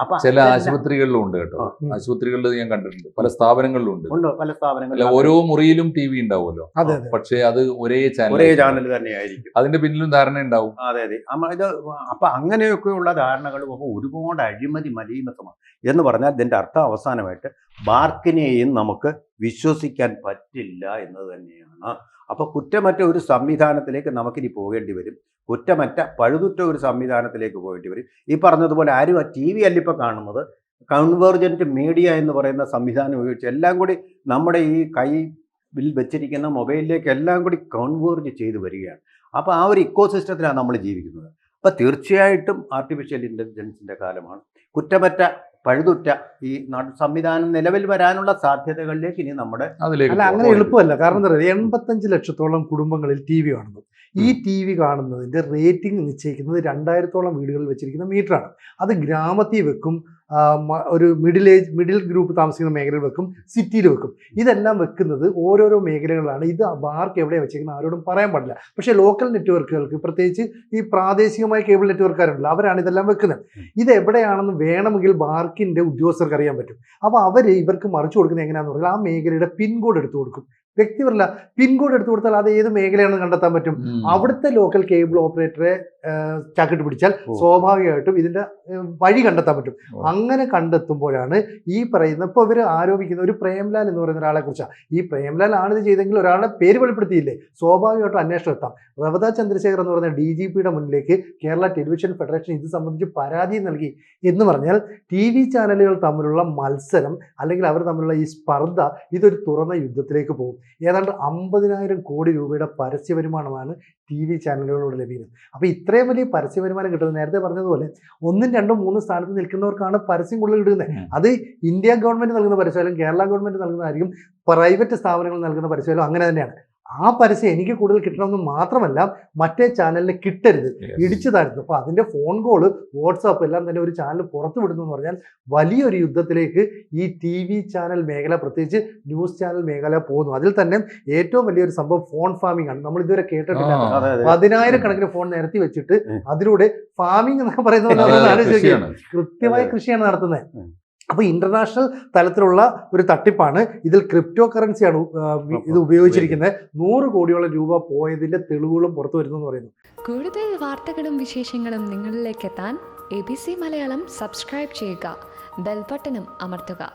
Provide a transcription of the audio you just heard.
അപ്പൊ ചില ആശുപത്രികളിലും ഉണ്ട് കേട്ടോ. ആശുപത്രികളിൽ ഞാൻ കണ്ടിട്ടുണ്ട്, പല സ്ഥാപനങ്ങളിലും ഉണ്ട്. പല സ്ഥാപനങ്ങളിലും ഓരോ മുറിയിലും ടി വി ഉണ്ടാവുമല്ലോ, പക്ഷെ അത് ഒരേ ചാനൽ തന്നെയായിരിക്കും. അതിന്റെ പിന്നിലും ധാരണ ഉണ്ടാവും. അതെ ഇത് അപ്പൊ അങ്ങനെയൊക്കെയുള്ള ധാരണകളും അപ്പൊ ഒരുപാട് അഴിമതി മലീമസമാണ് എന്ന് പറഞ്ഞാൽ ഇതിന്റെ അർത്ഥം അവസാനമായിട്ട് ബാർക്കിനെയും നമുക്ക് വിശ്വസിക്കാൻ പറ്റില്ല എന്നത് തന്നെയാണ്. അപ്പൊ കുറ്റമറ്റ ഒരു സംവിധാനത്തിലേക്ക് നമുക്കിനി പോകേണ്ടി വരും. കുറ്റമറ്റ പഴുതുറ്റ ഒരു സംവിധാനത്തിലേക്ക് പോകേണ്ടി വരും. ഈ പറഞ്ഞതുപോലെ ആരും ആ ടി വി അല്ലിപ്പോൾ കാണുന്നത് കൺവേർജൻറ്റ് മീഡിയ എന്ന് പറയുന്ന സംവിധാനം ഉപയോഗിച്ച് എല്ലാം കൂടി നമ്മുടെ ഈ കൈയിൽ വെച്ചിരിക്കുന്ന മൊബൈലിലേക്ക് എല്ലാം കൂടി കൺവേർജ് ചെയ്ത് വരികയാണ്. അപ്പോൾ ആ ഒരു ഇക്കോ സിസ്റ്റത്തിലാണ് നമ്മൾ ജീവിക്കുന്നത്. അപ്പോൾ തീർച്ചയായിട്ടും ആർട്ടിഫിഷ്യൽ ഇൻ്റലിജൻസിൻ്റെ കാലമാണ്. കുറ്റമറ്റ പഴുതുറ്റ ഈ സംവിധാനം നിലവിൽ വരാനുള്ള സാധ്യതകളിലേക്ക് ഇനി നമ്മുടെ അല്ല, അങ്ങനെ എളുപ്പമല്ല. കാരണം എന്താ പറയുക, 85 ലക്ഷത്തോളം കുടുംബങ്ങളിൽ ടി വി കാണുന്നു. ഈ ടി വി കാണുന്നതിൻ്റെ റേറ്റിംഗ് നിശ്ചയിക്കുന്നത് 2000-ഓളം വീടുകളിൽ വെച്ചിരിക്കുന്ന മീറ്ററാണ്. അത് ഗ്രാമത്തിൽ വെക്കും, ഒരു മിഡിൽ ഗ്രൂപ്പ് താമസിക്കുന്ന മേഖലയിൽ വെക്കും, സിറ്റിയിൽ വെക്കും. ഇതെല്ലാം വെക്കുന്നത് ഓരോരോ മേഖലകളാണ്. ഇത് ബാർക്ക് എവിടെയാണ് വെച്ചിരിക്കുന്നത് ആരോടും പറയാൻ പാടില്ല. പക്ഷേ ലോക്കൽ നെറ്റ്വർക്കുകൾക്ക്, പ്രത്യേകിച്ച് ഈ പ്രാദേശികമായ കേബിൾ നെറ്റ്വർക്കാരുണ്ടല്ലോ, അവരാണ് ഇതെല്ലാം വെക്കുന്നത്. ഇത് എവിടെയാണെന്ന് വേണമെങ്കിൽ ബാർക്കിൻ്റെ ഉദ്യോഗസ്ഥർക്ക് അറിയാൻ പറ്റും. അപ്പോൾ അവർ ഇവർക്ക് മറിച്ചു കൊടുക്കുന്നത് എങ്ങനെയാണെന്ന് പറഞ്ഞാൽ ആ മേഖലയുടെ പിൻകോഡ് എടുത്തു കൊടുക്കും. വ്യക്തിപരല്ല, പിൻകോഡ് എടുത്തു കൊടുത്താൽ അത് ഏത് മേഖലയാണെന്ന് കണ്ടെത്താൻ പറ്റും. അവിടുത്തെ ലോക്കൽ കേബിൾ ഓപ്പറേറ്ററെ ചാക്കിട്ട് പിടിച്ചാൽ സ്വാഭാവികമായിട്ടും ഇതിൻ്റെ വഴി കണ്ടെത്താൻ പറ്റും. അങ്ങനെ കണ്ടെത്തുമ്പോഴാണ് ഈ പറയുന്ന, ഇപ്പോൾ ഇവർ ആരോപിക്കുന്ന ഒരു പ്രേംലാൽ എന്ന് പറയുന്ന ഒരാളെ കുറിച്ചാണ്. ഈ പ്രേംലാൽ ആണ് ഇത് ചെയ്തെങ്കിൽ ഒരാളുടെ പേര് വെളിപ്പെടുത്തിയില്ലേ, സ്വാഭാവികമായിട്ടും അന്വേഷണം എത്താം. റവത ചന്ദ്രശേഖർ എന്ന് പറയുന്ന DGPയുടെ മുന്നിലേക്ക് കേരള ടെലിവിഷൻ ഫെഡറേഷൻ ഇത് സംബന്ധിച്ച് പരാതി നൽകി. എന്ന് പറഞ്ഞാൽ ടി വി ചാനലുകൾ തമ്മിലുള്ള മത്സരം അല്ലെങ്കിൽ അവർ തമ്മിലുള്ള ഈ സ്പർദ്ധ ഇതൊരു തുറന്ന യുദ്ധത്തിലേക്ക് പോകും. ഏതാണ്ട് 50,000 കോടി രൂപയുടെ പരസ്യ വരുമാനമാണ് ടി വി ചാനലുകളോട് ലഭിക്കുന്നത്. അപ്പോൾ ഇത്രയും വലിയ പരസ്യ വരുമാനം കിട്ടുന്നത്, നേരത്തെ പറഞ്ഞതുപോലെ 1, 2, 3 സ്ഥാനത്ത് നിൽക്കുന്നവർക്കാണ് പരസ്യം കൂടുതൽ കിട്ടുന്നത്. അത് ഇന്ത്യ ഗവൺമെൻറ് നൽകുന്ന പരസ്യം, കേരള ഗവൺമെൻറ് നൽകുന്നതായിരിക്കും, പ്രൈവറ്റ് സ്ഥാപനങ്ങൾ നൽകുന്ന പരസ്യം അങ്ങനെ തന്നെയാണ്. ആ പരസ്യം എനിക്ക് കൂടുതൽ കിട്ടണമെന്ന് മാത്രമല്ല, മറ്റേ ചാനലിന് കിട്ടരുത്, ഇടിച്ചു താഴ്ത്തുന്നു. അപ്പോൾ അതിൻ്റെ ഫോൺ കോള്, വാട്സാപ്പ് എല്ലാം തന്നെ ഒരു ചാനൽ പുറത്തു വിടുന്നു എന്ന് പറഞ്ഞാൽ വലിയൊരു യുദ്ധത്തിലേക്ക് ഈ ടി വി ചാനൽ മേഖല, പ്രത്യേകിച്ച് ന്യൂസ് ചാനൽ മേഖല പോകുന്നു. അതിൽ തന്നെ ഏറ്റവും വലിയൊരു സംഭവം ഫോൺ ഫാമിംഗ് ആണ്. നമ്മൾ ഇതുവരെ കേട്ടിട്ടില്ല. 10,000-കണക്കിന് ഫോൺ നിരത്തി വെച്ചിട്ട് അതിലൂടെ ഫാമിംഗ് എന്നൊക്കെ പറയുന്ന കൃത്യമായ കൃഷിയാണ് നടത്തുന്നത്. അപ്പോൾ ഇന്റർനാഷണൽ തലത്തിലുള്ള ഒരു തട്ടിപ്പാണ്. ഇതിൽ ക്രിപ്റ്റോ കറൻസിയാണ് ഇത് ഉപയോഗിച്ചിരിക്കുന്നത്. 100 കോടിയോളം രൂപ പോയതിന്റെ തെളിവുകളും പുറത്തു വരുന്നു എന്ന് പറയുന്നു. കൂടുതൽ വാർത്തകളും വിശേഷങ്ങളും നിങ്ങളിലേക്ക് എത്താൻ ABC മലയാളം സബ്സ്ക്രൈബ് ചെയ്യുക, ബെൽ ബട്ടണും അമർത്തുക.